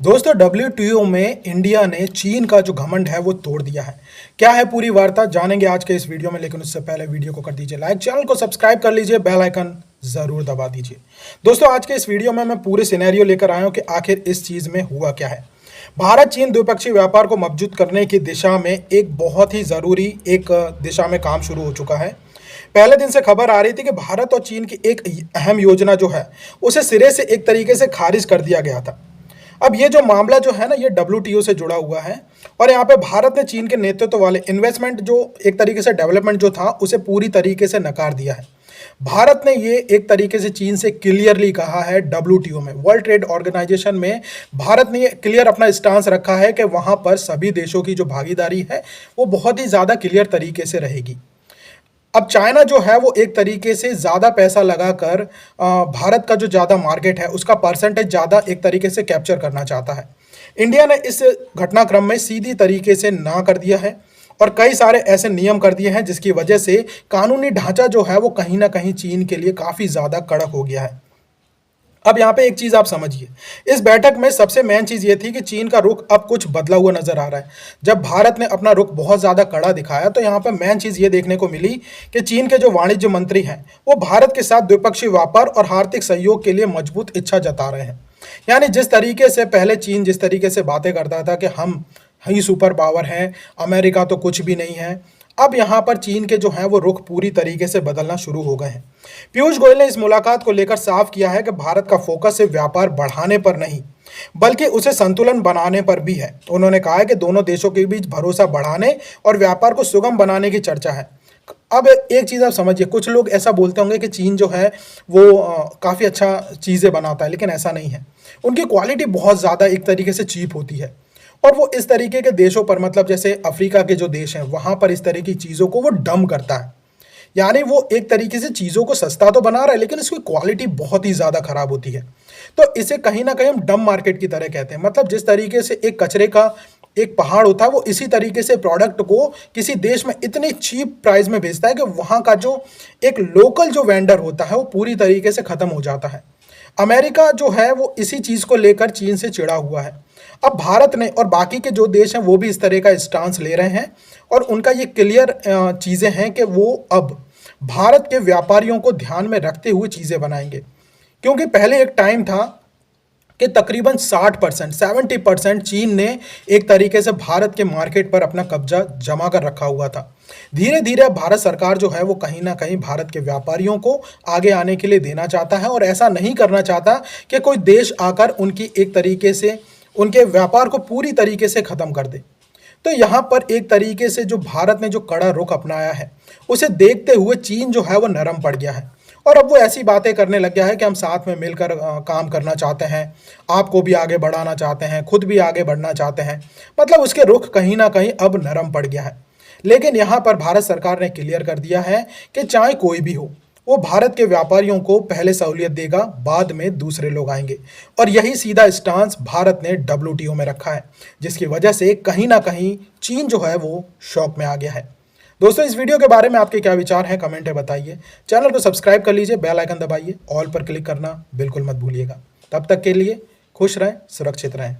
दोस्तों WTO में India ने चीन का जो घमंड है वो तोड़ दिया है। क्या है पूरी वार्ता जानेंगे आज के इस वीडियो में, लेकिन उससे पहले वीडियो को कर दीजिए लाइक, चैनल को सब्सक्राइब कर लीजिए, बेल आइकन जरूर दबा दीजिए। दोस्तों आज के इस वीडियो में मैं पूरे सिनेरियो लेकर आया हूं कि आखिर इस चीज में हुआ क्या है। भारत चीन द्विपक्षीय व्यापार को मजबूत करने की दिशा में एक बहुत ही जरूरी दिशा में काम शुरू हो चुका है। पहले दिन से खबर आ रही थी कि भारत और चीन की एक अहम योजना जो है उसे सिरे से एक तरीके से खारिज कर दिया गया था। अब ये जो मामला जो है ना, ये WTO से जुड़ा हुआ है और यहाँ पे भारत ने चीन के नेतृत्व वाले इन्वेस्टमेंट जो एक तरीके से डेवलपमेंट जो था उसे पूरी तरीके से नकार दिया है। भारत ने ये एक तरीके से चीन से क्लियरली कहा है, WTO में, वर्ल्ड ट्रेड ऑर्गेनाइजेशन में भारत ने ये क्लियर अपना स्टांस रखा है कि वहाँ पर सभी देशों की जो भागीदारी है वो बहुत ही ज़्यादा क्लियर तरीके से रहेगी। अब चाइना जो है वो एक तरीके से ज़्यादा पैसा लगाकर भारत का जो ज़्यादा मार्केट है उसका परसेंटेज ज़्यादा एक तरीके से कैप्चर करना चाहता है। इंडिया ने इस घटनाक्रम में सीधी तरीके से ना कर दिया है और कई सारे ऐसे नियम कर दिए हैं जिसकी वजह से कानूनी ढांचा जो है वो कहीं ना कहीं चीन के लिए काफ़ी ज़्यादा कड़क हो गया है। अब यहाँ पे एक चीज आप समझिए, इस बैठक में सबसे मेन चीज ये थी कि चीन का रुख अब कुछ बदला हुआ नजर आ रहा है। जब भारत ने अपना रुख बहुत ज्यादा कड़ा दिखाया तो यहाँ पे मेन चीज ये देखने को मिली कि चीन के जो वाणिज्य मंत्री हैं वो भारत के साथ द्विपक्षीय व्यापार और आर्थिक सहयोग के लिए मजबूत इच्छा जता रहे हैं। यानी जिस तरीके से पहले चीन जिस तरीके से बातें करता था कि हम ही सुपर पावर हैं, अमेरिका तो कुछ भी नहीं है, अब यहाँ पर चीन के जो हैं वो रुख पूरी तरीके से बदलना शुरू हो गए हैं। पीयूष गोयल ने इस मुलाकात को लेकर साफ किया है कि भारत का फोकस सिर्फ व्यापार बढ़ाने पर नहीं बल्कि उसे संतुलन बनाने पर भी है। उन्होंने कहा है कि दोनों देशों के बीच भरोसा बढ़ाने और व्यापार को सुगम बनाने की चर्चा है। अब एक चीज़ आप समझिए, कुछ लोग ऐसा बोलते होंगे कि चीन जो है वो काफ़ी अच्छा चीज़ें बनाता है, लेकिन ऐसा नहीं है। उनकी क्वालिटी बहुत ज़्यादा एक तरीके से चीप होती है और वो इस तरीके के देशों पर, मतलब जैसे अफ्रीका के जो देश हैं वहाँ पर इस तरह की चीज़ों को वो डम करता है। यानी वो एक तरीके से चीज़ों को सस्ता तो बना रहा है लेकिन इसकी क्वालिटी बहुत ही ज़्यादा खराब होती है। तो इसे कहीं ना कहीं हम डम मार्केट की तरह कहते हैं। मतलब जिस तरीके से एक कचरे का एक पहाड़ होता है वो इसी तरीके से प्रोडक्ट को किसी देश में इतनी चीप प्राइस में बेचता है कि वहाँ का जो एक लोकल जो वेंडर होता है वो पूरी तरीके से ख़त्म हो जाता है। अमेरिका जो है वो इसी चीज़ को लेकर चीन से चिढ़ा हुआ है। अब भारत ने और बाकी के जो देश हैं वो भी इस तरह का स्टांस ले रहे हैं और उनका ये क्लियर चीज़ें हैं कि वो अब भारत के व्यापारियों को ध्यान में रखते हुए चीज़ें बनाएंगे। क्योंकि पहले एक टाइम था कि तकरीबन 60% 70% चीन ने एक तरीके से भारत के मार्केट पर अपना कब्जा जमा कर रखा हुआ था। धीरे धीरे अब भारत सरकार जो है वो कहीं ना कहीं भारत के व्यापारियों को आगे आने के लिए देना चाहता है और ऐसा नहीं करना चाहता कि कोई देश आकर उनकी एक तरीके से उनके व्यापार को पूरी तरीके से ख़त्म कर दे। तो यहाँ पर एक तरीके से जो भारत ने जो कड़ा रुख अपनाया है उसे देखते हुए चीन जो है वो नरम पड़ गया है और अब वो ऐसी बातें करने लग गया है कि हम साथ में मिलकर काम करना चाहते हैं, आपको भी आगे बढ़ाना चाहते हैं, खुद भी आगे बढ़ना चाहते हैं। मतलब उसके रुख कहीं ना कहीं अब नरम पड़ गया है। लेकिन यहाँ पर भारत सरकार ने क्लियर कर दिया है कि चाहे कोई भी हो वो भारत के व्यापारियों को पहले सहूलियत देगा, बाद में दूसरे लोग आएंगे। और यही सीधा स्टांस भारत ने WTO में रखा है, जिसकी वजह से कहीं ना कहीं चीन जो है वो शॉक में आ गया है। दोस्तों इस वीडियो के बारे में आपके क्या विचार हैं, कमेंट में बताइए। चैनल को सब्सक्राइब कर लीजिए, बेल आइकन दबाइए, ऑल पर क्लिक करना बिल्कुल मत भूलिएगा। तब तक के लिए खुश रहें, सुरक्षित रहें।